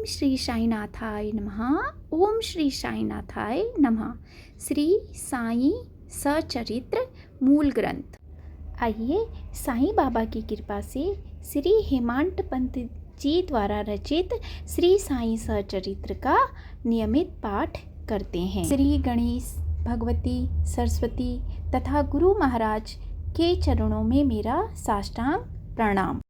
श्री साईनाथाय नमः। ओम श्री साईनाथाय नमः। श्री साईं सचरित्र मूल ग्रंथ। आइए साईं बाबा की कृपा से श्री हेमांत पंत जी द्वारा रचित श्री साईं सचरित्र का नियमित पाठ करते हैं। श्री गणेश, भगवती, सरस्वती तथा गुरु महाराज के चरणों में मेरा साष्टांग प्रणाम।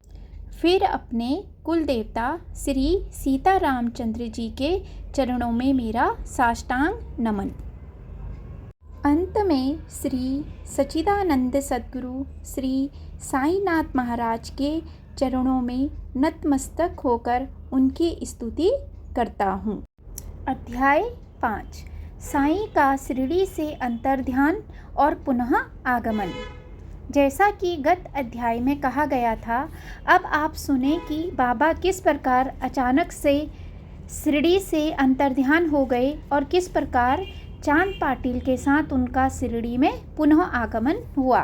फिर अपने कुल देवता श्री सीतारामचंद्र जी के चरणों में मेरा साष्टांग नमन। अंत में श्री सच्चिदानंद सद्गुरु श्री साईनाथ महाराज के चरणों में नतमस्तक होकर उनकी स्तुति करता हूँ। अध्याय 5। साईं का शिरडी से अंतर्ध्यान और पुनः आगमन। जैसा कि गत अध्याय में कहा गया था, अब आप सुने कि बाबा किस प्रकार अचानक से शिरडी से अंतर्ध्यान हो गए और किस प्रकार चांद पाटिल के साथ उनका शिरडी में पुनः आगमन हुआ।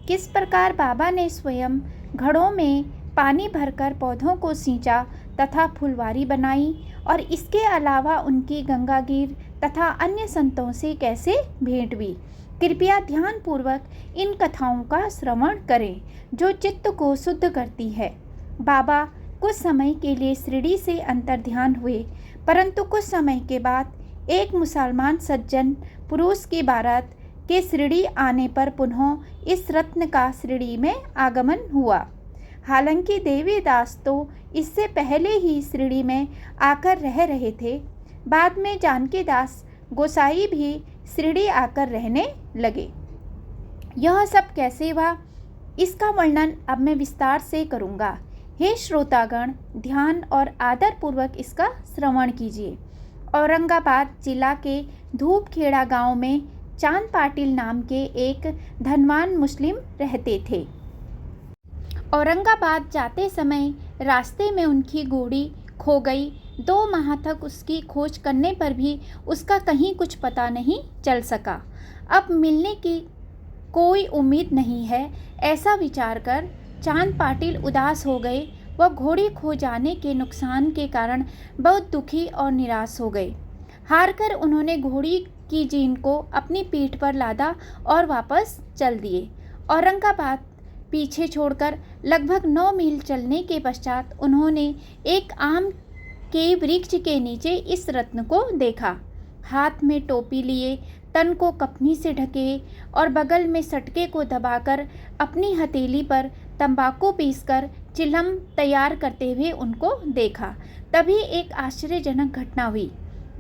किस प्रकार बाबा ने स्वयं घड़ों में पानी भरकर पौधों को सींचा तथा फुलवारी बनाई और इसके अलावा उनकी गंगागीर तथा अन्य संतों से कैसे भेंट हुई। कृपया ध्यानपूर्वक इन कथाओं का श्रवण करें जो चित्त को शुद्ध करती है। बाबा कुछ समय के लिए शिरडी से अंतर्ध्यान हुए, परंतु कुछ समय के बाद एक मुसलमान सज्जन पुरुष की बारात के शिरडी आने पर पुनः इस रत्न का शिरडी में आगमन हुआ। हालांकि देवीदास तो इससे पहले ही शिरडी में आकर रह रहे थे। बाद में जानकी दास गोसाई भी शिरडी आकर रहने लगे। यह सब कैसे हुआ, इसका वर्णन अब मैं विस्तार से करूँगा। हे श्रोतागण, ध्यान और आदरपूर्वक इसका श्रवण कीजिए। औरंगाबाद जिला के धूपखेड़ा गांव में चांद पाटिल नाम के एक धनवान मुस्लिम रहते थे। औरंगाबाद जाते समय रास्ते में उनकी घोड़ी खो गई। 2 माह तक उसकी खोज करने पर भी उसका कहीं कुछ पता नहीं चल सका। अब मिलने की कोई उम्मीद नहीं है, ऐसा विचार कर चांद पाटिल उदास हो गए। वह घोड़ी खो जाने के नुकसान के कारण बहुत दुखी और निराश हो गए। हार कर उन्होंने घोड़ी की जीन को अपनी पीठ पर लादा और वापस चल दिए। औरंगाबाद पीछे छोड़कर लगभग 9 मील चलने के पश्चात उन्होंने एक आम के वृक्ष के नीचे इस रत्न को देखा। हाथ में टोपी लिए, तन को कफनी से ढके और बगल में सटके को दबाकर अपनी हथेली पर तंबाकू पीसकर चिलम तैयार करते हुए उनको देखा। तभी एक आश्चर्यजनक घटना हुई।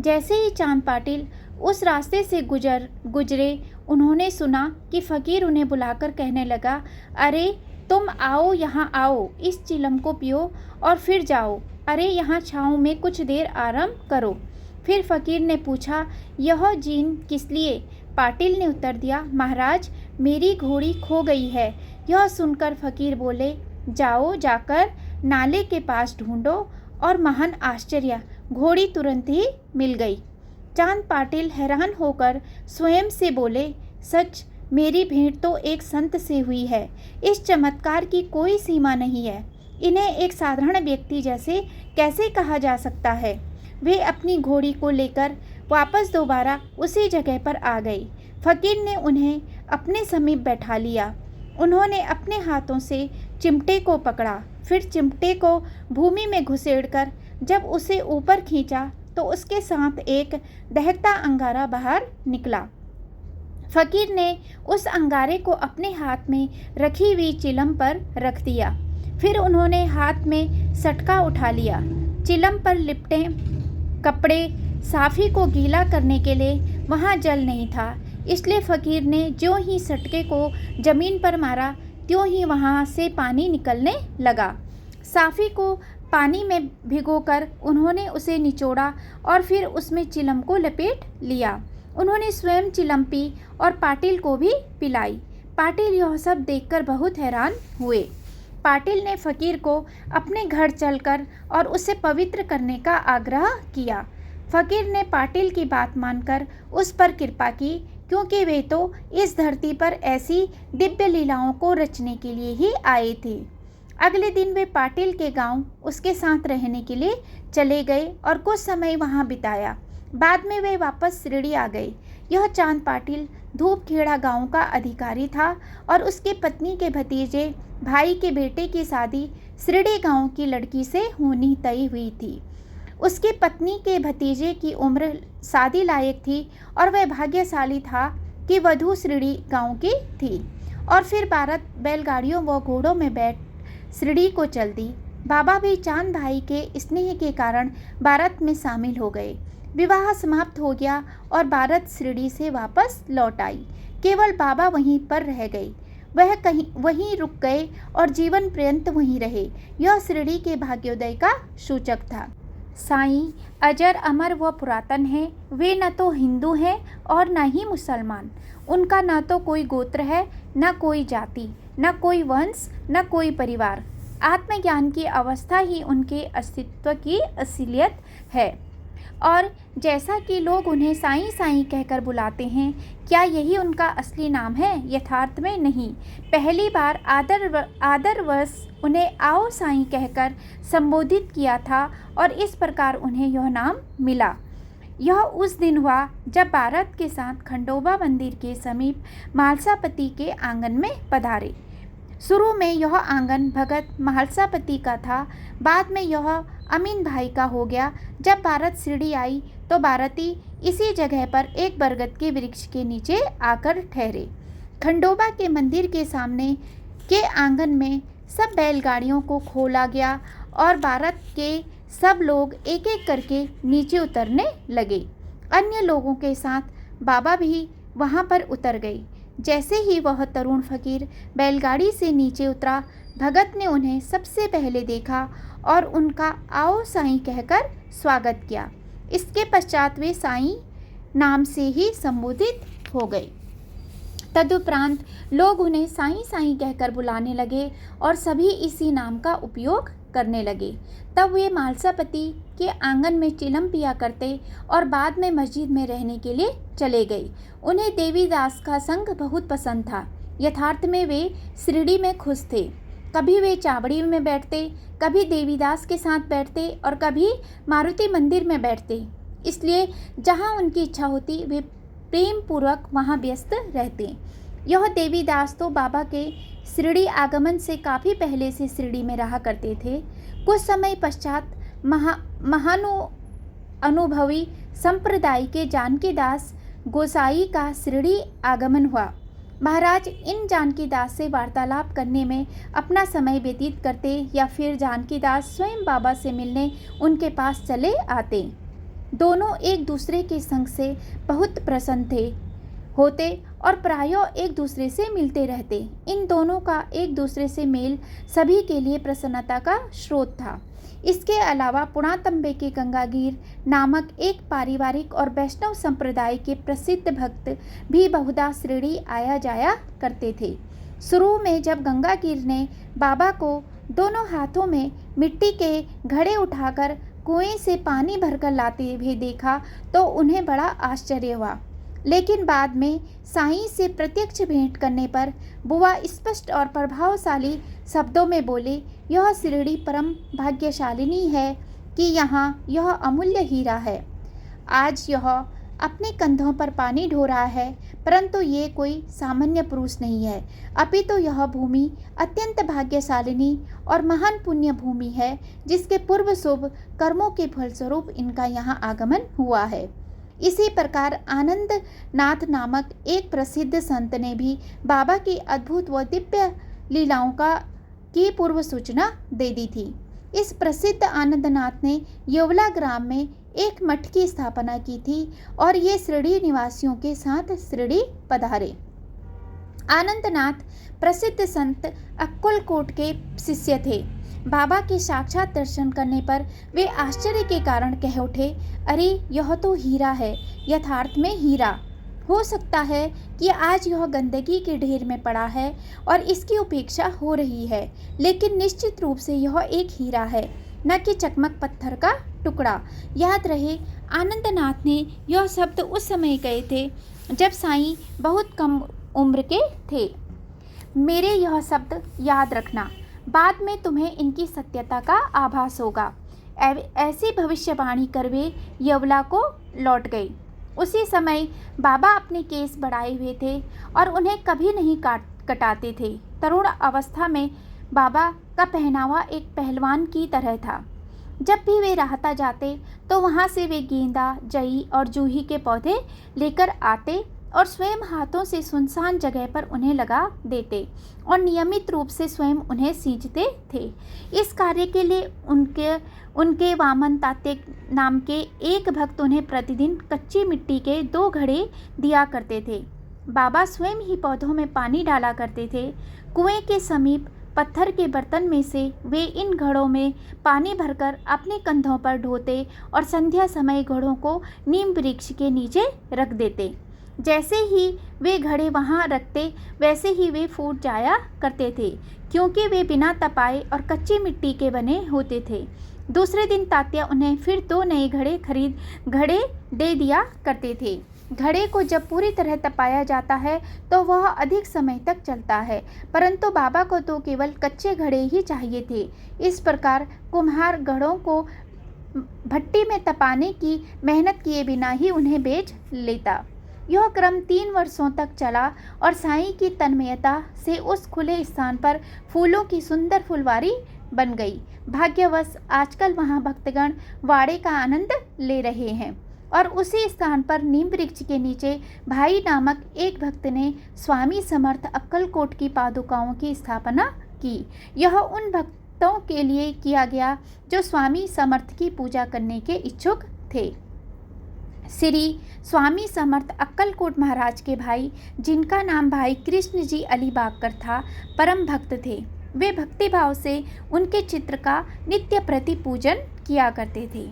जैसे ही चांद पाटिल उस रास्ते से गुजरे, उन्होंने सुना कि फकीर उन्हें बुलाकर कहने लगा, अरे तुम आओ, यहाँ आओ, इस चिलम को पियो और फिर जाओ। अरे यहाँ छाँव में कुछ देर आराम करो। फिर फकीर ने पूछा, यह जीन किस लिए? पाटिल ने उत्तर दिया, महाराज मेरी घोड़ी खो गई है। यह सुनकर फकीर बोले, जाओ, जाकर नाले के पास ढूंढो। और महान आश्चर्य, घोड़ी तुरंत ही मिल गई। चांद पाटिल हैरान होकर स्वयं से बोले, सच मेरी भेंट तो एक संत से हुई है। इस चमत्कार की कोई सीमा नहीं है। इन्हें एक साधारण व्यक्ति जैसे कैसे कहा जा सकता है। वे अपनी घोड़ी को लेकर वापस दोबारा उसी जगह पर आ गई। फकीर ने उन्हें अपने समीप बैठा लिया। उन्होंने अपने हाथों से चिमटे को पकड़ा, फिर चिमटे को भूमि में घुसेड़कर जब उसे ऊपर खींचा तो उसके साथ एक दहकता अंगारा बाहर निकला। फकीर ने उस अंगारे को अपने हाथ में रखी हुई चिलम पर रख दिया। फिर उन्होंने हाथ में सटका उठा लिया। चिलम पर लिपटे कपड़े साफ़ी को गीला करने के लिए वहाँ जल नहीं था, इसलिए फकीर ने ज्यों ही सटके को ज़मीन पर मारा त्यों ही वहाँ से पानी निकलने लगा। साफ़ी को पानी में भिगोकर उन्होंने उसे निचोड़ा और फिर उसमें चिलम को लपेट लिया। उन्होंने स्वयं चिलम पी और पाटिल को भी पिलाई। पाटिल यह सब देखकर बहुत हैरान हुए। पाटिल ने फकीर को अपने घर चलकर और उसे पवित्र करने का आग्रह किया। फकीर ने पाटिल की बात मानकर उस पर कृपा की, क्योंकि वे तो इस धरती पर ऐसी दिव्य लीलाओं को रचने के लिए ही आए थे। अगले दिन वे पाटिल के गांव उसके साथ रहने के लिए चले गए और कुछ समय वहां बिताया। बाद में वे वापस शिरडी आ गए। यह चांद पाटिल धूपखेड़ा गांव का अधिकारी था और उसके पत्नी के भतीजे भाई के बेटे की शादी शिरडी गांव की लड़की से होनी तय हुई थी। उसकी पत्नी के भतीजे की उम्र शादी लायक थी और वह भाग्यशाली था कि वधू शिरडी गांव की थी। और फिर बारात बैलगाड़ियों व घोड़ों में बैठ शिरडी को चल दी। बाबा भी चांद भाई के स्नेह के कारण बारात में शामिल हो गए। विवाह समाप्त हो गया और बारात शिरडी से वापस लौट आई। केवल बाबा वहीं पर रह गए। वह कहीं वहीं रुक गए और जीवन पर्यंत वहीं रहे। यह शिरडी के भाग्योदय का सूचक था। साईं अजर अमर व पुरातन है। वे न तो हिंदू हैं और न ही मुसलमान। उनका न तो कोई गोत्र है, न कोई जाति, न कोई वंश, न कोई परिवार। आत्मज्ञान की अवस्था ही उनके अस्तित्व की असलियत है। और जैसा कि लोग उन्हें साईं साईं कहकर बुलाते हैं, क्या यही उनका असली नाम है? यथार्थ में नहीं। पहली बार आदरवश उन्हें आओ साईं कहकर संबोधित किया था और इस प्रकार उन्हें यह नाम मिला। यह उस दिन हुआ जब बारात के साथ खंडोबा मंदिर के समीप महालसापति के आंगन में पधारे। शुरू में यह आंगन भगत महालसापति का था, बाद में यह अमीन भाई का हो गया। जब बारात शिरडी आई तो बाराती इसी जगह पर एक बरगद के वृक्ष के नीचे आकर ठहरे। खंडोबा के मंदिर के सामने के आंगन में सब बैलगाड़ियों को खोला गया और बारात के सब लोग एक एक करके नीचे उतरने लगे। अन्य लोगों के साथ बाबा भी वहां पर उतर गए। जैसे ही वह तरुण फकीर बैलगाड़ी से नीचे उतरा, भगत ने उन्हें सबसे पहले देखा और उनका आओ साईं कहकर स्वागत किया। इसके पश्चात वे साईं नाम से ही संबोधित हो गए। तदुपरांत लोग उन्हें साईं साईं कहकर बुलाने लगे और सभी इसी नाम का उपयोग करने लगे। तब वे महालसापति के आंगन में चिलम पिया करते और बाद में मस्जिद में रहने के लिए चले गए। उन्हें देवीदास का संग बहुत पसंद था। यथार्थ में वे शिरडी में खुश थे। कभी वे चावड़ी में बैठते, कभी देवीदास के साथ बैठते और कभी मारुति मंदिर में बैठते। इसलिए जहाँ उनकी इच्छा होती वे प्रेम पूर्वक वहाँ व्यस्त रहते। यह देवीदास तो बाबा के शिरडी आगमन से काफ़ी पहले से शिरडी में रहा करते थे। कुछ समय पश्चात अनुभवी संप्रदाय के जानकीदास गोसाई का शिरडी आगमन हुआ। महाराज इन जानकीदास से वार्तालाप करने में अपना समय व्यतीत करते या फिर जानकीदास स्वयं बाबा से मिलने उनके पास चले आते। दोनों एक दूसरे के संग से बहुत प्रसन्न होते और प्रायः एक दूसरे से मिलते रहते। इन दोनों का एक दूसरे से मेल सभी के लिए प्रसन्नता का स्रोत था। इसके अलावा पुणातंबे के गंगागीर नामक एक पारिवारिक और वैष्णव संप्रदाय के प्रसिद्ध भक्त भी बहुधा शिरडी आया जाया करते थे। शुरू में जब गंगागीर ने बाबा को दोनों हाथों में मिट्टी के घड़े उठाकर कुएं से पानी भरकर लाते हुए देखा तो उन्हें बड़ा आश्चर्य हुआ। लेकिन बाद में साईं से प्रत्यक्ष भेंट करने पर बुआ स्पष्ट और प्रभावशाली शब्दों में बोले, यह शिरडी परम भाग्यशालिनी है कि यहाँ यह अमूल्य हीरा है। आज यह अपने कंधों पर पानी ढो रहा है, परंतु ये कोई सामान्य पुरुष नहीं है, अपितु यह भूमि अत्यंत भाग्यशालिनी और महान पुण्य भूमि है, जिसके पूर्व शुभ कर्मों के फलस्वरूप इनका यहाँ आगमन हुआ है। इसी प्रकार आनंद नाथ नामक एक प्रसिद्ध संत ने भी बाबा की अद्भुत व दिव्य लीलाओं की पूर्व सूचना दे दी थी। इस प्रसिद्ध आनंदनाथ ने येवला ग्राम में एक मठ की स्थापना की थी और ये शिरडी निवासियों के साथ शिरडी पधारे। आनंदनाथ प्रसिद्ध संत अक्कलकोट के शिष्य थे। बाबा के साक्षात दर्शन करने पर वे आश्चर्य के कारण कह उठे, अरे यह तो हीरा है, यथार्थ में हीरा। हो सकता है कि आज यह गंदगी के ढेर में पड़ा है और इसकी उपेक्षा हो रही है, लेकिन निश्चित रूप से यह एक हीरा है, न कि चकमक पत्थर का टुकड़ा। याद रहे, आनंदनाथ ने यह शब्द उस समय कहे थे जब साईं बहुत कम उम्र के थे। मेरे यह शब्द याद रखना। बाद में तुम्हें इनकी सत्यता का आभास होगा। ऐसी भविष्यवाणी कर वे यवला को लौट गई। उसी समय बाबा अपने केस बढ़ाए हुए थे और उन्हें कभी नहीं कटाते थे। तरुण अवस्था में बाबा का पहनावा एक पहलवान की तरह था। जब भी वे राहता जाते तो वहाँ से वे गेंदा, जई और जूही के पौधे लेकर आते और स्वयं हाथों से सुनसान जगह पर उन्हें लगा देते और नियमित रूप से स्वयं उन्हें सींचते थे। इस कार्य के लिए उनके वामन तात्या नाम के एक भक्त उन्हें प्रतिदिन कच्ची मिट्टी के 2 घड़े दिया करते थे। बाबा स्वयं ही पौधों में पानी डाला करते थे। कुएं के समीप पत्थर के बर्तन में से वे इन घड़ों में पानी भरकर अपने कंधों पर ढोते और संध्या समय घड़ों को नीम वृक्ष के नीचे रख देते। जैसे ही वे घड़े वहाँ रखते वैसे ही वे फूट जाया करते थे, क्योंकि वे बिना तपाए और कच्ची मिट्टी के बने होते थे। दूसरे दिन तात्या उन्हें फिर 2 नए घड़े दे दिया करते थे। घड़े को जब पूरी तरह तपाया जाता है तो वह अधिक समय तक चलता है, परंतु बाबा को तो केवल कच्चे घड़े ही चाहिए थे। इस प्रकार कुम्हार घड़ों को भट्टी में तपाने की मेहनत किए बिना ही उन्हें बेच लेता। यह क्रम 3 वर्षों तक चला और साईं की तन्मयता से उस खुले स्थान पर फूलों की सुंदर फुलवारी बन गई। भाग्यवश आजकल वहाँ भक्तगण वाड़े का आनंद ले रहे हैं और उसी स्थान पर नीम वृक्ष के नीचे भाई नामक एक भक्त ने स्वामी समर्थ अक्कलकोट की पादुकाओं की स्थापना की। यह उन भक्तों के लिए किया गया जो स्वामी समर्थ की पूजा करने के इच्छुक थे। श्री स्वामी समर्थ अक्कलकोट महाराज के भाई, जिनका नाम भाई कृष्ण जी अलीबागकर था, परम भक्त थे। वे भक्तिभाव से उनके चित्र का नित्य प्रति पूजन किया करते थे।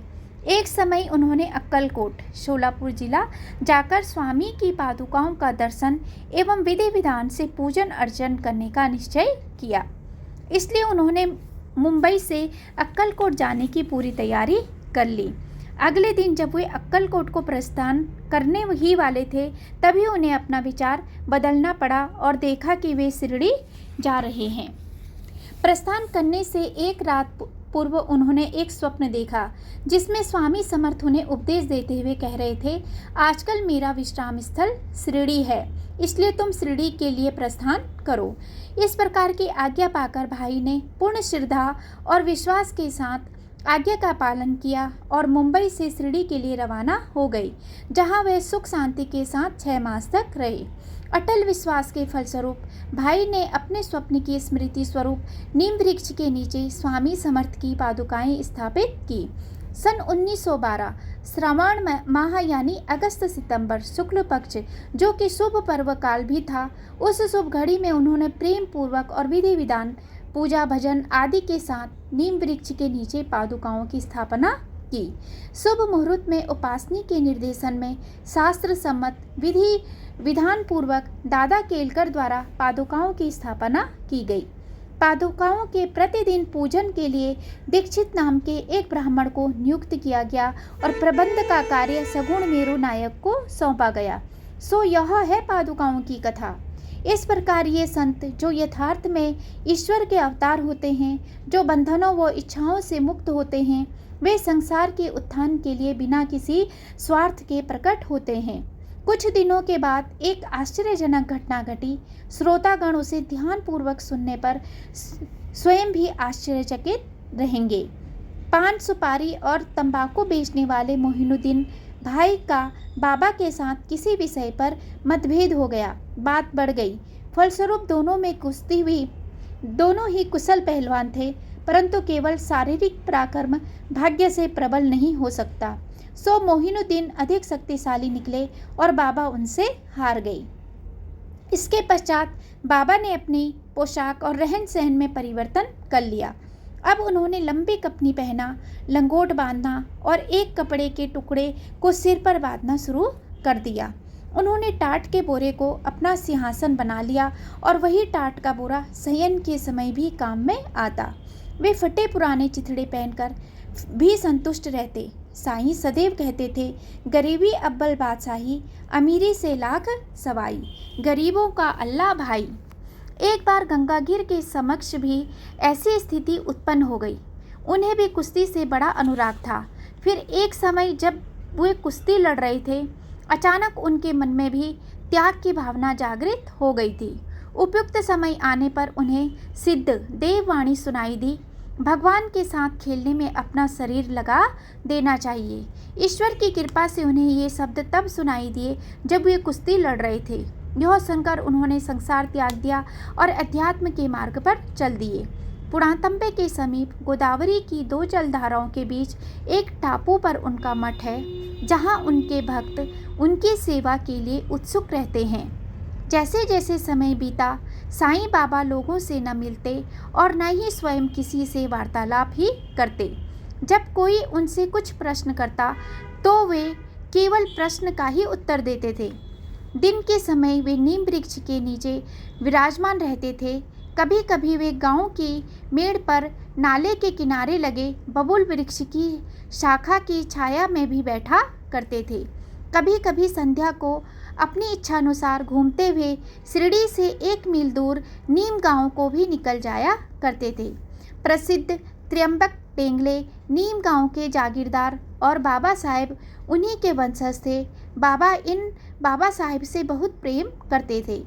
एक समय उन्होंने अक्कलकोट, शोलापुर जिला जाकर स्वामी की पादुकाओं का दर्शन एवं विधि विधान से पूजन अर्चन करने का निश्चय किया। इसलिए उन्होंने मुंबई से अक्कलकोट जाने की पूरी तैयारी कर ली। अगले दिन जब वे अक्कलकोट को प्रस्थान करने ही वाले थे, तभी उन्हें अपना विचार बदलना पड़ा और देखा कि वे शिरडी जा रहे हैं। प्रस्थान करने से एक रात पूर्व उन्होंने एक स्वप्न देखा, जिसमें स्वामी समर्थ उन्हें उपदेश देते हुए कह रहे थे, आजकल मेरा विश्राम स्थल शिरडी है, इसलिए तुम शिरडी के लिए प्रस्थान करो। इस प्रकार की आज्ञा पाकर भाई ने पूर्ण श्रद्धा और विश्वास के साथ आज्ञा का पालन किया और मुंबई से शिरडी के लिए रवाना हो गई, जहां वे सुख शांति के साथ 6 मास तक रहे। अटल विश्वास के फलस्वरूप भाई ने अपने स्वप्न की स्मृति स्वरूप नीम वृक्ष के नीचे स्वामी समर्थ की पादुकाएं स्थापित की। सन 1912 श्रावण माह यानी अगस्त सितंबर शुक्ल पक्ष, जो कि शुभ पर्व काल भी था, उस शुभ घड़ी में उन्होंने प्रेम पूर्वक और विधि विधान, पूजा भजन आदि के साथ नीम वृक्ष के नीचे पादुकाओं की स्थापना की। शुभ मुहूर्त में उपासनी के निर्देशन में शास्त्र सम्मत विधि विधान पूर्वक दादा केलकर द्वारा पादुकाओं की स्थापना की गई। पादुकाओं के प्रतिदिन पूजन के लिए दीक्षित नाम के एक ब्राह्मण को नियुक्त किया गया और प्रबंध का कार्य सगुण मेरु नायक को सौंपा गया। सो यह है पादुकाओं की कथा। इस प्रकार ये संत जो यथार्थ में ईश्वर के अवतार होते हैं, जो बंधनों व इच्छाओं से मुक्त होते हैं, वे संसार के उत्थान के लिए बिना किसी स्वार्थ के प्रकट होते हैं। कुछ दिनों के बाद एक आश्चर्यजनक घटना घटी। श्रोतागण उसे ध्यानपूर्वक सुनने पर स्वयं भी आश्चर्यचकित रहेंगे। पान सुपारी और तंबाकू बेचने वाले मोहिनुद्दीन भाई का बाबा के साथ किसी विषय पर मतभेद हो गया। बात बढ़ गई। फलस्वरूप दोनों में कुश्ती हुई। दोनों ही कुशल पहलवान थे, परंतु केवल शारीरिक पराक्रम भाग्य से प्रबल नहीं हो सकता। सो मोहिनुद्दीन अधिक शक्तिशाली निकले और बाबा उनसे हार गई। इसके पश्चात बाबा ने अपनी पोशाक और रहन सहन में परिवर्तन कर लिया। अब उन्होंने लंबी कपनी पहना, लंगोट बांधना और एक कपड़े के टुकड़े को सिर पर बांधना शुरू कर दिया। उन्होंने टाट के बोरे को अपना सिंहासन बना लिया और वही टाट का बोरा शयन के समय भी काम में आता। वे फटे पुराने चिथड़े पहनकर भी संतुष्ट रहते। साईं सदैव कहते थे, गरीबी अव्वल बादशाही, अमीरी से लाख सवाई, गरीबों का अल्लाह भाई। एक बार गंगागीर के समक्ष भी ऐसी स्थिति उत्पन्न हो गई। उन्हें भी कुश्ती से बड़ा अनुराग था। फिर एक समय जब वे कुश्ती लड़ रहे थे, अचानक उनके मन में भी त्याग की भावना जागृत हो गई थी। उपयुक्त समय आने पर उन्हें सिद्ध देववाणी सुनाई दी, भगवान के साथ खेलने में अपना शरीर लगा देना चाहिए। ईश्वर की कृपा से उन्हें ये शब्द तब सुनाई दिए जब वे कुश्ती लड़ रहे थे। यह सुनकर उन्होंने संसार त्याग दिया और अध्यात्म के मार्ग पर चल दिए। पुणातंबे के समीप गोदावरी की 2 जलधाराओं के बीच एक टापू पर उनका मठ है, जहाँ उनके भक्त उनकी सेवा के लिए उत्सुक रहते हैं। जैसे जैसे समय बीता, साईं बाबा लोगों से न मिलते और न ही स्वयं किसी से वार्तालाप ही करते। जब कोई उनसे कुछ प्रश्न करता तो वे केवल प्रश्न का ही उत्तर देते थे। दिन के समय वे नीम वृक्ष के नीचे विराजमान रहते थे। कभी कभी वे गांव की मेड़ पर नाले के किनारे लगे बबूल वृक्ष की शाखा की छाया में भी बैठा करते थे। कभी कभी संध्या को अपनी इच्छानुसार घूमते हुए शिरडी से 1 मील दूर नीम गांव को भी निकल जाया करते थे। प्रसिद्ध त्र्यंबक टेंगले नीम गांव के जागीरदार और बाबा साहेब उन्हीं के वंशज थे। बाबा साहेब से बहुत प्रेम करते थे।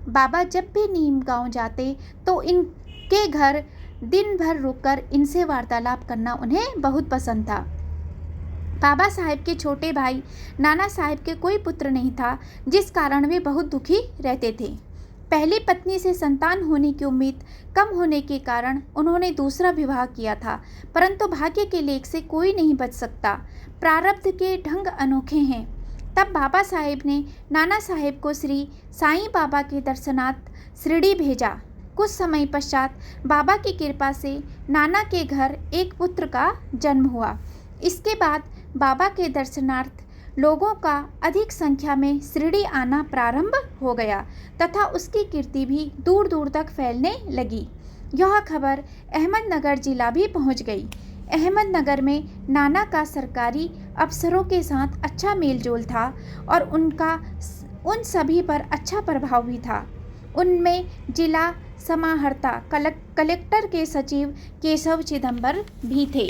बाबा जब भी नीम गांव जाते तो इनके घर दिन भर रुककर इनसे वार्तालाप करना उन्हें बहुत पसंद था। बाबा साहेब के छोटे भाई नाना साहेब के कोई पुत्र नहीं था, जिस कारण वे बहुत दुखी रहते थे। पहली पत्नी से संतान होने की उम्मीद कम होने के कारण उन्होंने दूसरा विवाह किया था, परंतु भाग्य के लेख से कोई नहीं बच सकता। प्रारब्ध के ढंग अनोखे हैं। तब बाबा साहेब ने नाना साहेब को श्री साईं बाबा के दर्शनार्थ शिरडी भेजा। कुछ समय पश्चात बाबा की कृपा से नाना के घर एक पुत्र का जन्म हुआ। इसके बाद बाबा के दर्शनार्थ लोगों का अधिक संख्या में शिरडी आना प्रारंभ हो गया तथा उसकी कीर्ति भी दूर दूर तक फैलने लगी। यह खबर अहमदनगर जिला भी पहुंच गई। अहमदनगर में नाना का सरकारी अफसरों के साथ अच्छा मेलजोल था और उनका उन सभी पर अच्छा प्रभाव भी था। उनमें जिला समाहर्ता कलेक्टर के सचिव केशव चिदंबर भी थे।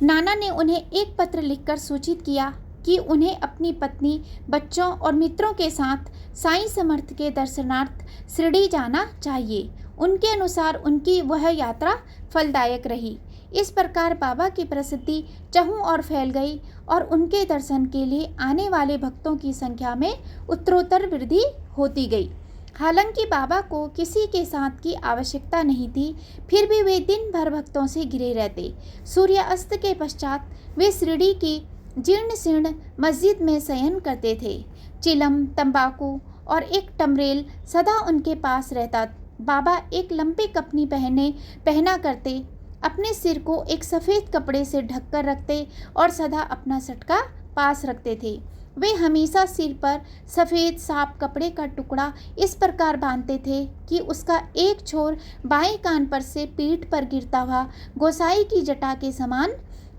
नाना ने उन्हें एक पत्र लिखकर सूचित किया कि उन्हें अपनी पत्नी, बच्चों और मित्रों के साथ साईं समर्थ के दर्शनार्थ शिरडी जाना चाहिए। उनके अनुसार उनकी वह यात्रा फलदायक रही। इस प्रकार बाबा की प्रसिद्धि चहुं ओर फैल गई और उनके दर्शन के लिए आने वाले भक्तों की संख्या में उत्तरोत्तर वृद्धि होती गई। हालांकि बाबा को किसी के साथ की आवश्यकता नहीं थी, फिर भी वे दिन भर भक्तों से घिरे रहते। सूर्यास्त के पश्चात वे शिरडी की जीर्ण शीर्ण मस्जिद में शयन करते थे। चिलम, तंबाकू और एक टमरेल सदा उनके पास रहता। बाबा एक लंबी कपनी पहना करते, अपने सिर को एक सफ़ेद कपड़े से ढककर रखते और सदा अपना सटका पास रखते थे। वे हमेशा सिर पर सफ़ेद साफ कपड़े का टुकड़ा इस प्रकार बांधते थे कि उसका एक छोर बाएं कान पर से पीठ पर गिरता हुआ गोसाई की जटा के समान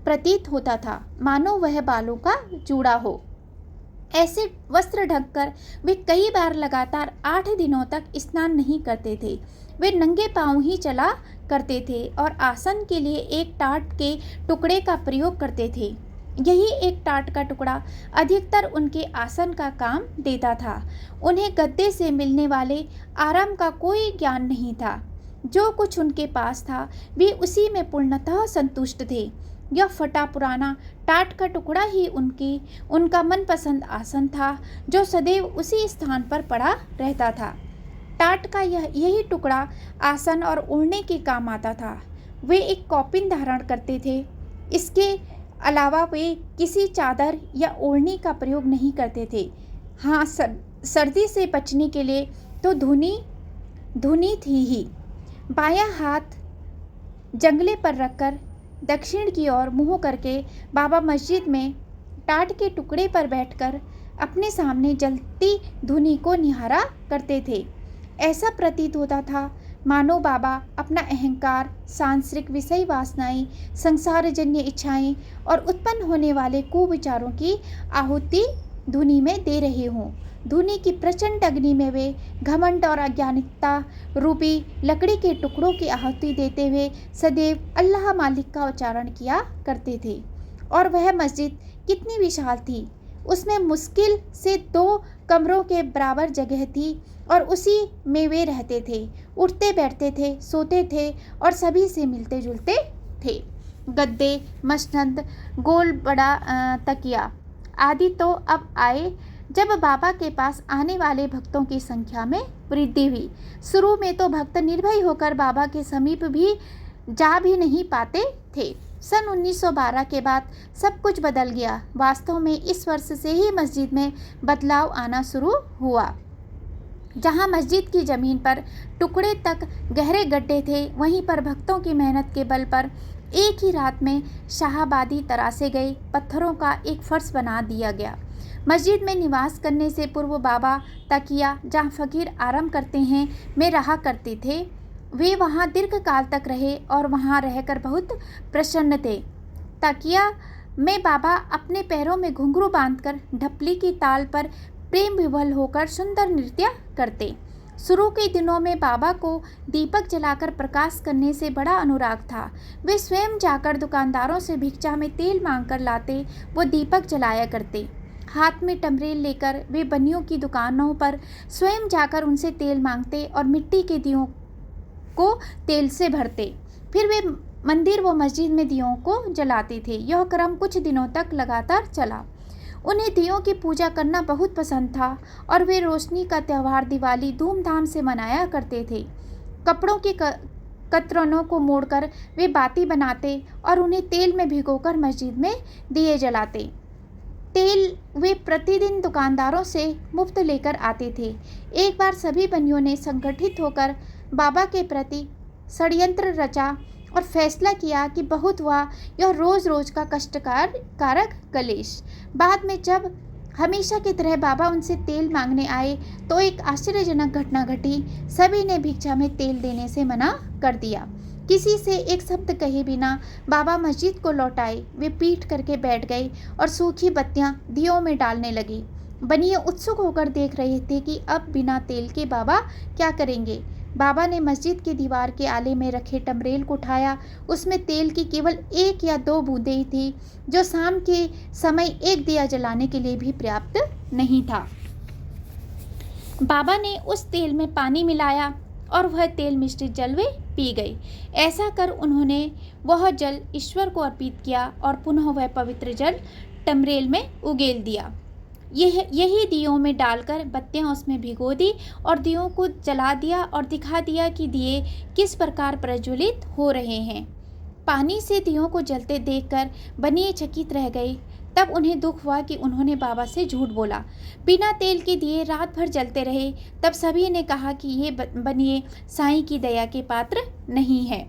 प्रतीत होता था, मानो वह बालों का जूड़ा हो। ऐसे वस्त्र ढककर वे कई बार लगातार 8 दिनों तक स्नान नहीं करते थे। वे नंगे पांव ही चला करते थे और आसन के लिए एक टाट के टुकड़े का प्रयोग करते थे। यही एक टाट का टुकड़ा अधिकतर उनके आसन का काम देता था। उन्हें गद्दे से मिलने वाले आराम का कोई ज्ञान नहीं था। जो कुछ उनके पास था वे उसी में पूर्णतः संतुष्ट थे। यह फटा पुराना टाट का टुकड़ा ही उनका मनपसंद आसन था, जो सदैव उसी स्थान पर पड़ा रहता था। टाट का यही टुकड़ा आसन और ओढ़ने के काम आता था। वे एक कौपिन धारण करते थे। इसके अलावा वे किसी चादर या ओढ़नी का प्रयोग नहीं करते थे। हाँ, सर्दी से बचने के लिए तो धुनी थी ही। बायां हाथ जंगले पर रखकर दक्षिण की ओर मुँह करके बाबा मस्जिद में टाट के टुकड़े पर बैठकर अपने सामने जलती धुनी को निहारा करते थे। ऐसा प्रतीत होता था मानो बाबा अपना अहंकार, सांसारिक विषय वासनाएं, संसारजन्य इच्छाएं और उत्पन्न होने वाले कुविचारों की आहुति धुनी में दे रही हूँ। धुनी की प्रचंड अग्नि में वे घमंड और अज्ञानिकता रूपी लकड़ी के टुकड़ों की आहुति देते हुए सदैव अल्लाह मालिक का उच्चारण किया करते थे। और वह मस्जिद कितनी विशाल थी! उसमें मुश्किल से 2 कमरों के बराबर जगह थी और उसी में वे रहते थे, उठते बैठते थे, सोते थे और सभी से मिलते जुलते थे। गद्दे, मसनद, गोल बड़ा तकिया आदि तो अब आए जब बाबा के पास आने वाले भक्तों की संख्या में वृद्धि हुई। शुरू में तो भक्त निर्भय होकर बाबा के समीप भी जा भी नहीं पाते थे। सन 1912 के बाद सब कुछ बदल गया। वास्तव में इस वर्ष से ही मस्जिद में बदलाव आना शुरू हुआ। जहां मस्जिद की ज़मीन पर टुकड़े तक गहरे गड्ढे थे, वहीं पर भक्तों की मेहनत के बल पर एक ही रात में शाहाबादी तरासे गए पत्थरों का एक फर्श बना दिया गया। मस्जिद में निवास करने से पूर्व बाबा तकिया, जहाँ फ़कीर आराम करते हैं, में रहा करते थे। वे वहाँ दीर्घ काल तक रहे और वहाँ रहकर बहुत प्रसन्न थे। तकिया में बाबा अपने पैरों में घुंघरू बांधकर ढपली की ताल पर प्रेम विवल होकर सुंदर नृत्य करते। शुरू के दिनों में बाबा को दीपक जलाकर प्रकाश करने से बड़ा अनुराग था। वे स्वयं जाकर दुकानदारों से भिक्षा में तेल मांगकर लाते, वो दीपक जलाया करते। हाथ में टमरेल लेकर वे बनियों की दुकानों पर स्वयं जाकर उनसे तेल मांगते और मिट्टी के दियों को तेल से भरते। फिर वे मंदिर व मस्जिद में दियों को जलाते थे। यह क्रम कुछ दिनों तक लगातार चला। उन्हें दियों की पूजा करना बहुत पसंद था और वे रोशनी का त्यौहार दिवाली धूमधाम से मनाया करते थे। कपड़ों की कतरनों को मोड़कर वे बाती बनाते और उन्हें तेल में भिगोकर मस्जिद में दिए जलाते। तेल वे प्रतिदिन दुकानदारों से मुफ्त लेकर आते थे। एक बार सभी बनियों ने संगठित होकर बाबा के प्रति षड्यंत्र रचा और फैसला किया कि बहुत हुआ यह रोज़ रोज़ का कष्टकारक कलेश। बाद में जब हमेशा की तरह बाबा उनसे तेल मांगने आए तो एक आश्चर्यजनक घटना घटी। सभी ने भिक्षा में तेल देने से मना कर दिया। किसी से एक शब्द कहे बिना बाबा मस्जिद को लौटाए। वे पीठ करके बैठ गए और सूखी बत्तियां दियों में डालने लगी। बनिए उत्सुक होकर देख रहे थे कि अब बिना तेल के बाबा क्या करेंगे। बाबा ने मस्जिद की दीवार के आले में रखे टमरेल को उठाया। उसमें तेल की केवल 1 या 2 बूंदें ही थी, जो शाम के समय एक दिया जलाने के लिए भी पर्याप्त नहीं था। बाबा ने उस तेल में पानी मिलाया और वह तेल मिश्रित जल वे पी गई। ऐसा कर उन्होंने वह जल ईश्वर को अर्पित किया और पुनः वह पवित्र जल टमरेल में उगेल दिया। यही दियों में डालकर बत्तियां उसमें भिगो दी और दियों को जला दिया और दिखा दिया कि दिए किस प्रकार प्रज्वलित हो रहे हैं। पानी से दियों को जलते देखकर बनिए चकित रह गए। तब उन्हें दुख हुआ कि उन्होंने बाबा से झूठ बोला। बिना तेल के दिए रात भर जलते रहे। तब सभी ने कहा कि ये बनिए साईं की दया के पात्र नहीं है।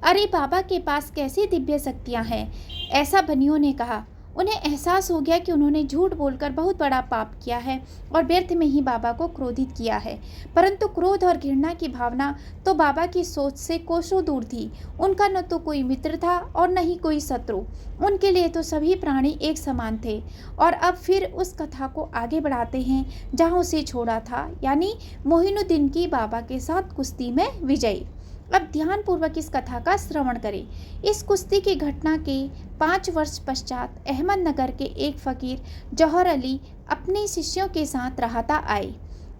अरे बाबा के पास कैसी दिव्य शक्तियाँ हैं, ऐसा बनियों ने कहा। उन्हें एहसास हो गया कि उन्होंने झूठ बोलकर बहुत बड़ा पाप किया है और व्यर्थ में ही बाबा को क्रोधित किया है। परंतु क्रोध और घृणा की भावना तो बाबा की सोच से कोसों दूर थी। उनका न तो कोई मित्र था और न ही कोई शत्रु। उनके लिए तो सभी प्राणी एक समान थे। और अब फिर उस कथा को आगे बढ़ाते हैं जहाँ उसे छोड़ा था, यानी मोहिनुद्दीन की बाबा के साथ कुश्ती में विजय। अब ध्यानपूर्वक इस कथा का श्रवण करें। इस कुश्ती की घटना के 5 वर्ष पश्चात अहमदनगर के एक फकीर जौहर अली अपने शिष्यों के साथ राहता आए।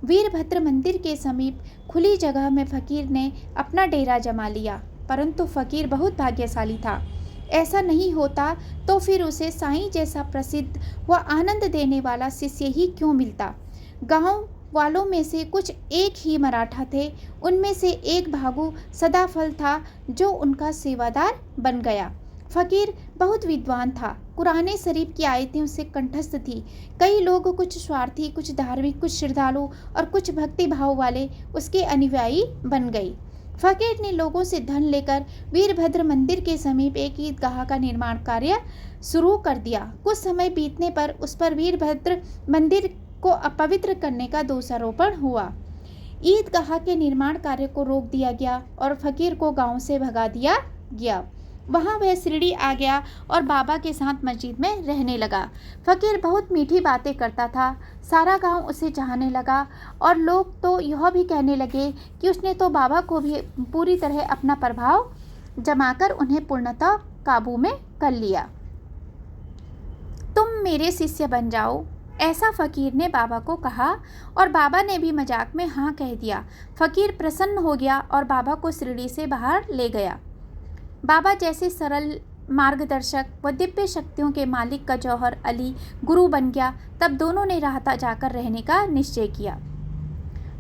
वीरभद्र मंदिर के समीप खुली जगह में फकीर ने अपना डेरा जमा लिया। परंतु फकीर बहुत भाग्यशाली था। ऐसा नहीं होता तो फिर उसे साईं जैसा प्रसिद्ध व आनंद देने वाला शिष्य ही क्यों मिलता। गांव वालों में से कुछ एक ही मराठा थे। उनमें से एक भागु सदाफल था जो उनका सेवादार बन गया। फकीर बहुत विद्वान था। कुरान शरीफ की आयतें उससे कंठस्थ थी। कई लोग, कुछ स्वार्थी, कुछ धार्मिक, कुछ श्रद्धालु और कुछ भक्ति भाव वाले उसके अनुयायी बन गए। फकीर ने लोगों से धन लेकर वीरभद्र मंदिर के समीप एक ईदगाह का निर्माण कार्य शुरू कर दिया। कुछ समय बीतने पर उस पर वीरभद्र मंदिर को अपवित्र करने का दोषारोपण हुआ। ईदगाह के निर्माण कार्य को रोक दिया गया और फकीर को गांव से भगा दिया गया। वहाँ वह शिरडी आ गया और बाबा के साथ मस्जिद में रहने लगा। फ़कीर बहुत मीठी बातें करता था, सारा गांव उसे चाहने लगा और लोग तो यह भी कहने लगे कि उसने तो बाबा को भी पूरी तरह अपना प्रभाव जमाकर उन्हें पूर्णतः काबू में कर लिया। तुम मेरे शिष्य बन जाओ, ऐसा फ़कीर ने बाबा को कहा और बाबा ने भी मजाक में हाँ कह दिया। फ़कीर प्रसन्न हो गया और बाबा को शिरडी से बाहर ले गया। बाबा जैसे सरल मार्गदर्शक व दिव्य शक्तियों के मालिक का जौहर अली गुरु बन गया, तब दोनों ने राहता जाकर रहने का निश्चय किया।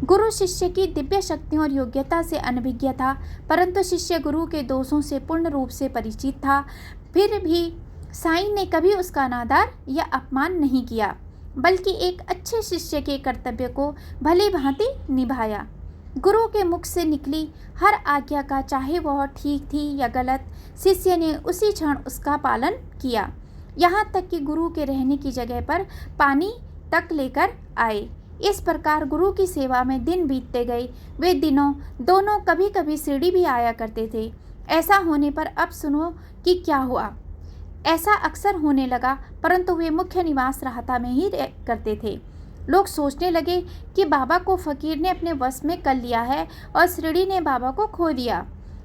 गुरु शिष्य की दिव्य शक्तियों और योग्यता से अनभिज्ञ था, परंतु शिष्य गुरु के दोषों से पूर्ण रूप से परिचित था। फिर भी साईं ने कभी उसका अनादर या अपमान नहीं किया, बल्कि एक अच्छे शिष्य के कर्तव्य को भली भांति निभाया। गुरु के मुख से निकली हर आज्ञा का, चाहे वह ठीक थी या गलत, शिष्य ने उसी क्षण उसका पालन किया, यहाँ तक कि गुरु के रहने की जगह पर पानी तक लेकर आए। इस प्रकार गुरु की सेवा में दिन बीतते गए। वे दिनों दोनों कभी कभी शिरडी भी आया करते थे। ऐसा होने पर अब सुनो कि क्या हुआ। ऐसा अक्सर होने लगा, परंतु वे मुख्य निवास राहता में ही करते थे। लोग सोचने लगे कि बाबा को फ़कीर ने अपने वश में कर लिया है और शिरडी ने बाबा को खो दिया।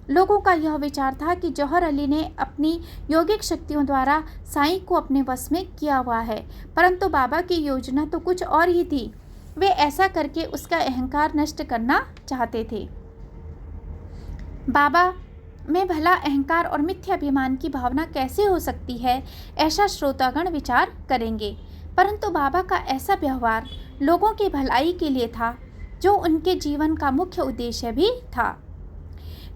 लोगों का यह विचार था कि जौहर अली ने अपनी यौगिक शक्तियों द्वारा साईं को अपने वश में किया हुआ है, परंतु बाबा की योजना तो कुछ और ही थी। वे ऐसा करके उसका अहंकार नष्ट करना चाहते थे। बाबा में भला अहंकार और मिथ्याभिमान की भावना कैसे हो सकती है, ऐसा श्रोतागण विचार करेंगे, परंतु बाबा का ऐसा व्यवहार लोगों की भलाई के लिए था, जो उनके जीवन का मुख्य उद्देश्य भी था।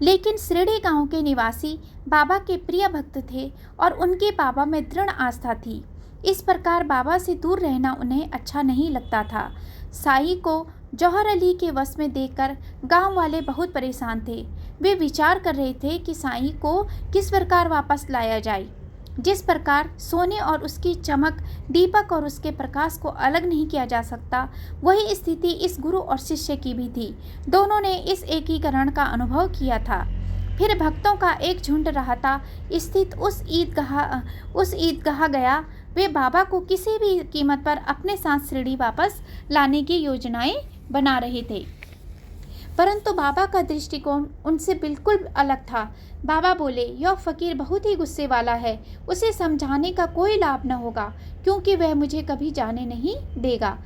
लेकिन शिरडी गांव के निवासी बाबा के प्रिय भक्त थे और उनकी बाबा में दृढ़ आस्था थी। इस प्रकार बाबा से दूर रहना उन्हें अच्छा नहीं लगता था। साईं को जौहर अली के वश में देखकर गांव वाले बहुत परेशान थे। वे विचार कर रहे थे कि साईं को किस प्रकार वापस लाया जाए। जिस प्रकार सोने और उसकी चमक, दीपक और उसके प्रकाश को अलग नहीं किया जा सकता, वही स्थिति इस गुरु और शिष्य की भी थी। दोनों ने इस एकीकरण का अनुभव किया था। फिर भक्तों का एक झुंड राहता स्थित उस ईदगाह गया। वे बाबा को किसी भी कीमत पर अपने साथ शिरडी वापस लाने की योजनाएं बना रहे थे, परंतु बाबा का दृष्टिकोण उनसे बिल्कुल अलग था। बाबा बोले, यह फ़कीर बहुत ही गुस्से वाला है, उसे समझाने का कोई लाभ न होगा, क्योंकि वह मुझे कभी जाने नहीं देगा।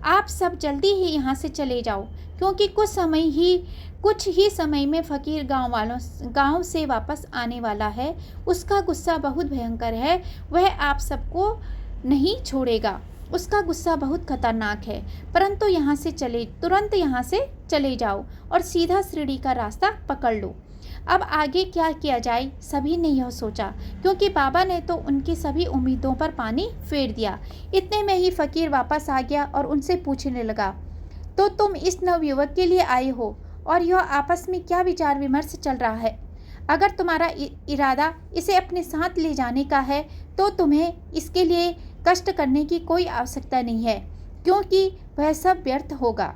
आप सब जल्दी ही यहाँ से चले जाओ, क्योंकि कुछ ही समय में फ़कीर गांव से वापस आने वाला है। उसका गुस्सा बहुत भयंकर है, वह आप सबको नहीं छोड़ेगा। उसका गुस्सा बहुत खतरनाक है, परंतु तुरंत यहाँ से चले जाओ और सीधा शिरडी का रास्ता पकड़ लो। अब आगे क्या किया जाए, सभी ने यह सोचा, क्योंकि बाबा ने तो उनकी सभी उम्मीदों पर पानी फेर दिया। इतने में ही फ़कीर वापस आ गया और उनसे पूछने लगा, तो तुम इस नवयुवक के लिए आए हो और यह आपस में क्या विचार विमर्श चल रहा है? अगर तुम्हारा इरादा इसे अपने साथ ले जाने का है, तो तुम्हें इसके लिए कष्ट करने की कोई आवश्यकता नहीं है, क्योंकि वह सब व्यर्थ होगा।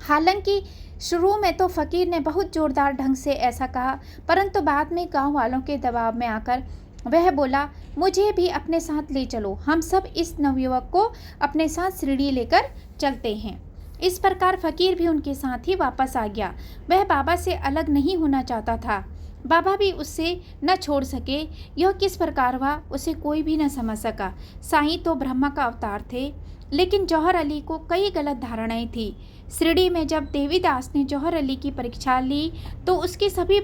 हालांकि शुरू में तो फ़कीर ने बहुत जोरदार ढंग से ऐसा कहा, परंतु बाद में गांव वालों के दबाव में आकर वह बोला, मुझे भी अपने साथ ले चलो, हम सब इस नवयुवक को अपने साथ शिरडी लेकर चलते हैं। इस प्रकार फ़कीर भी उनके साथ ही वापस आ गया। वह बाबा से अलग नहीं होना चाहता था। बाबा भी उससे न छोड़ सके। यह किस प्रकार हुआ, उसे कोई भी न समझ सका। साईं तो ब्रह्मा का अवतार थे, लेकिन जौहर अली को कई गलत धारणाएं थी। शिरडी में जब देवीदास ने जौहर अली की परीक्षा ली, तो उसकी सभी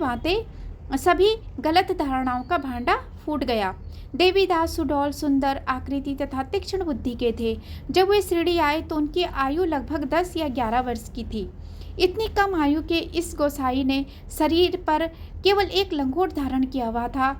गलत धारणाओं का भांडा फूट गया। देवीदास सुडौल, सुंदर आकृति तथा तीक्ष्ण बुद्धि के थे। जब वे शिरडी आए तो उनकी आयु लगभग 10 या 11 वर्ष की थी। इतनी कम आयु के इस गोसाई ने शरीर पर केवल एक लंगोट धारण किया हुआ था।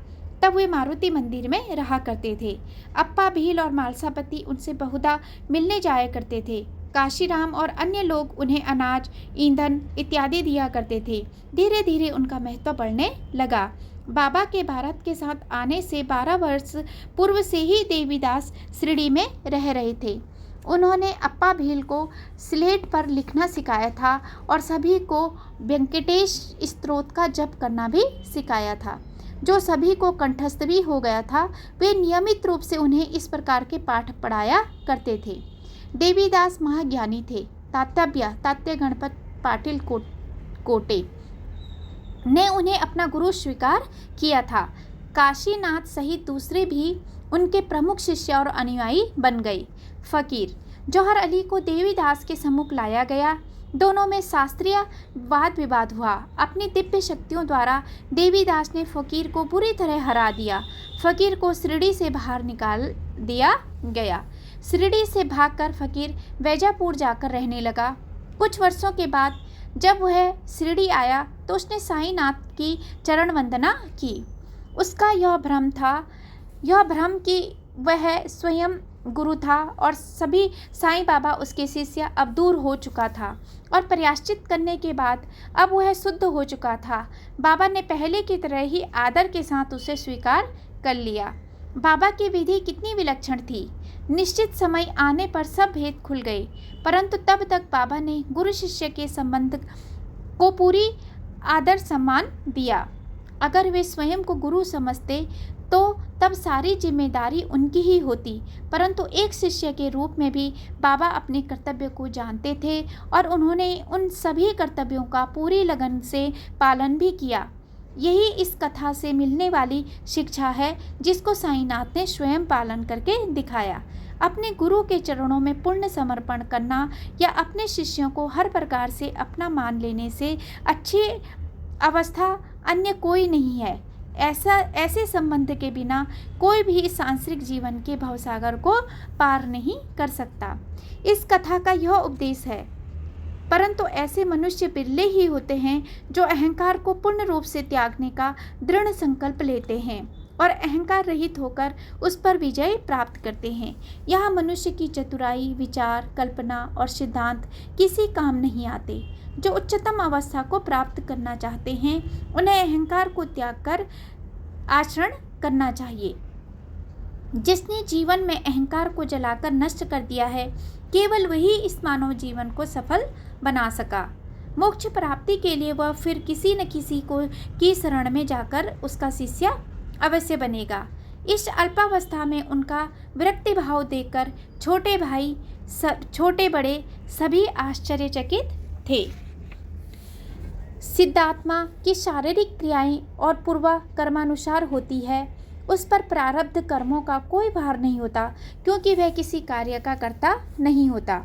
तब वे मारुति मंदिर में रहा करते थे। अप्पा, भील और मालसापति उनसे बहुधा मिलने जाया करते थे। काशीराम और अन्य लोग उन्हें अनाज, ईंधन इत्यादि दिया करते थे। धीरे धीरे उनका महत्व बढ़ने लगा। बाबा के भारत के साथ आने से 12 वर्ष पूर्व से ही देवीदास शिरडी में रह रहे थे। उन्होंने अप्पा भील को स्लेट पर लिखना सिखाया था और सभी को वेंकटेश स्तोत्र का जप करना भी सिखाया था। जो सभी को कंठस्थ भी हो गया था। वे नियमित रूप से उन्हें इस प्रकार के पाठ पढ़ाया करते थे। देवीदास महाज्ञानी थे। तात्या गणपत पाटिल कोटे ने उन्हें अपना गुरु स्वीकार किया था। काशीनाथ सहित दूसरे भी उनके प्रमुख शिष्य और अनुयायी बन गए। फकीर जौहर अली को देवीदास के सम्मुख लाया गया। दोनों में शास्त्रीय वाद विवाद हुआ। अपनी दिव्य शक्तियों द्वारा देवीदास ने फकीर को बुरी तरह हरा दिया। फकीर को शिरडी से बाहर निकाल दिया गया। शिरडी से भागकर फकीर वैजापुर जाकर रहने लगा। कुछ वर्षों के बाद जब वह शिरडी आया तो उसने साईनाथ की चरण वंदना की। उसका यह भ्रम कि वह स्वयं गुरु था और सभी साईं बाबा उसके शिष्य अब दूर हो चुका था और प्रायश्चित करने के बाद अब वह शुद्ध हो चुका था। बाबा ने पहले की तरह ही आदर के साथ उसे स्वीकार कर लिया। बाबा की विधि कितनी विलक्षण थी। निश्चित समय आने पर सब भेद खुल गए, परंतु तब तक बाबा ने गुरु शिष्य के संबंध को पूरी आदर सम्मान दिया। अगर वे स्वयं को गुरु समझते तो तब सारी जिम्मेदारी उनकी ही होती, परंतु एक शिष्य के रूप में भी बाबा अपने कर्तव्य को जानते थे और उन्होंने उन सभी कर्तव्यों का पूरी लगन से पालन भी किया। यही इस कथा से मिलने वाली शिक्षा है जिसको साईनाथ ने स्वयं पालन करके दिखाया। अपने गुरु के चरणों में पूर्ण समर्पण करना या अपने शिष्यों को हर प्रकार से अपना मान लेने से अच्छी अवस्था अन्य कोई नहीं है। ऐसे संबंध के बिना कोई भी इस सांसारिक जीवन के भवसागर को पार नहीं कर सकता। इस कथा का यह उपदेश है। परंतु ऐसे मनुष्य बिरले ही होते हैं जो अहंकार को पूर्ण रूप से त्यागने का दृढ़ संकल्प लेते हैं और अहंकार रहित होकर उस पर विजय प्राप्त करते हैं। यहाँ मनुष्य की चतुराई, विचार, कल्पना और सिद्धांत किसी काम नहीं आते। जो उच्चतम अवस्था को प्राप्त करना चाहते हैं उन्हें अहंकार को त्याग कर आचरण करना चाहिए। जिसने जीवन में अहंकार को जलाकर नष्ट कर दिया है, केवल वही इस मानव जीवन को सफल बना सका। मोक्ष प्राप्ति के लिए वह फिर किसी न किसी की शरण में जाकर उसका शिष्य अवश्य बनेगा। इस अल्पावस्था में उनका विरक्ति भाव देखकर छोटे बड़े सभी आश्चर्यचकित थे। सिद्धात्मा की शारीरिक क्रियाएं और पूर्व कर्मानुसार होती है। उस पर प्रारब्ध कर्मों का कोई भार नहीं होता, क्योंकि वह किसी कार्य का कर्ता नहीं होता।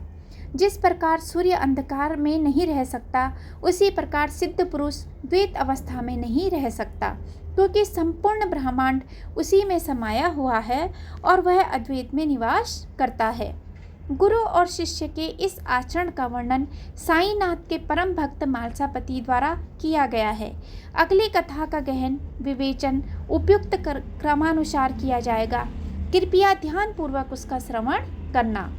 जिस प्रकार सूर्य अंधकार में नहीं रह सकता, उसी प्रकार सिद्ध पुरुष द्वैत अवस्था में नहीं रह सकता, क्योंकि संपूर्ण ब्रह्मांड उसी में समाया हुआ है और वह अद्वैत में निवास करता है। गुरु और शिष्य के इस आचरण का वर्णन साईनाथ के परम भक्त मालसापति द्वारा किया गया है। अगली कथा का गहन विवेचन उपयुक्त क्रमानुसार किया जाएगा। कृपया ध्यानपूर्वक उसका श्रवण करना।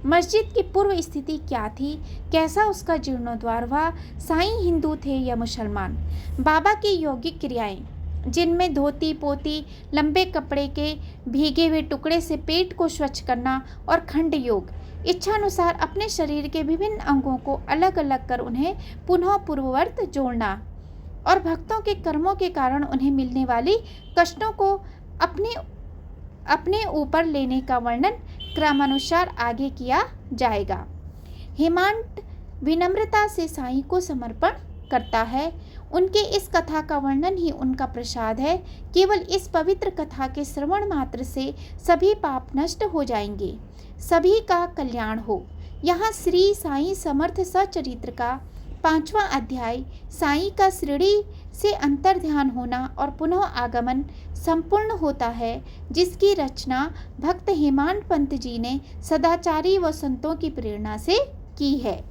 मस्जिद की पूर्व स्थिति क्या थी, कैसा उसका जीर्णोद्धार हुआ, साईं हिंदू थे या मुसलमान, बाबा की यौगिक क्रियाएं जिनमें धोती पोती, लंबे कपड़े के भीगे हुए टुकड़े से पेट को स्वच्छ करना और खंड योग, इच्छानुसार अपने शरीर के विभिन्न अंगों को अलग अलग कर उन्हें पुनः पूर्ववत जोड़ना और भक्तों के कर्मों के कारण उन्हें मिलने वाली कष्टों को अपने ऊपर लेने का वर्णन क्रमानुसार आगे किया जाएगा। हेमंत विनम्रता से साईं को समर्पण करता है। उनके इस कथा का वर्णन ही उनका प्रसाद है। केवल इस पवित्र कथा के श्रवण मात्र से सभी पाप नष्ट हो जाएंगे, सभी का कल्याण हो। यहाँ श्री साईं समर्थ सचरित्र का 5वां अध्याय साईं का शिरडी से अंतर ध्यान होना और पुनः आगमन संपूर्ण होता है, जिसकी रचना भक्त हेमांत पंत जी ने सदाचारी व संतों की प्रेरणा से की है।